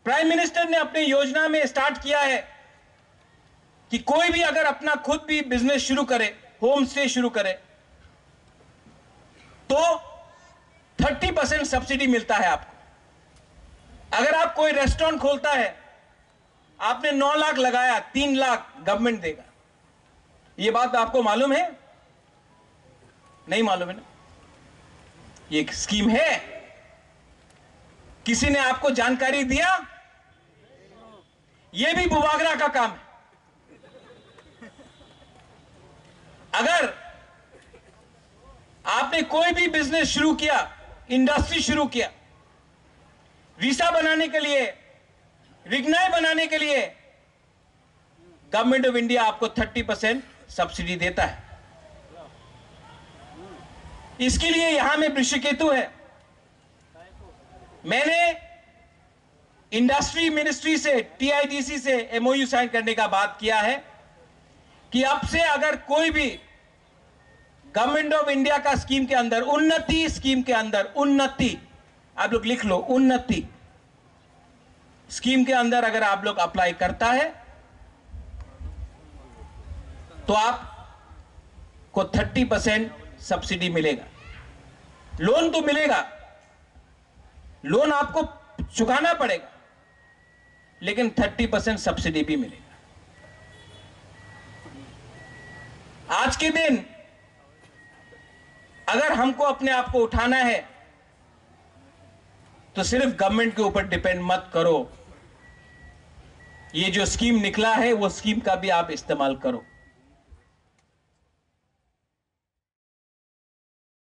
Prime minister ने अपनी योजना में स्टार्ट किया है कि कोई भी अगर अपना खुद भी बिजनेस शुरू करे, होम स्टे शुरू करे, तो 30% सब्सिडी मिलता है आपको। अगर आप कोई रेस्टोरेंट खोलता है, आपने 9 लाख लगाया, 3 लाख गवर्नमेंट देगा। यह बात आपको मालूम है? नहीं मालूम है ना? ये स्कीम है, किसी ने आपको जानकारी दिया? यह भी बुबागरा का काम है। अगर आपने कोई भी बिजनेस शुरू किया, इंडस्ट्री शुरू किया, वीसा बनाने के लिए, रिग्नाई बनाने के लिए गवर्नमेंट ऑफ इंडिया आपको 30% सब्सिडी देता है। इसके लिए यहां में ऋषिकेतु है। मैंने इंडस्ट्री मिनिस्ट्री से, टीआईडीसी से एमओयू साइन करने का बात किया है कि अब से अगर कोई भी गवर्नमेंट ऑफ इंडिया का स्कीम के अंदर, उन्नति स्कीम के अंदर, उन्नति, आप लोग लिख लो, उन्नति स्कीम के अंदर अगर आप लोग अप्लाई करता है तो आपको 30% सब्सिडी मिलेगा। लोन तो मिलेगा, लोन आपको चुकाना पड़ेगा, लेकिन 30% सब्सिडी भी मिलेगा। आज के दिन अगर हमको अपने आप को उठाना है तो सिर्फ गवर्नमेंट के ऊपर डिपेंड मत करो। ये जो स्कीम निकला है वो स्कीम का भी आप इस्तेमाल करो।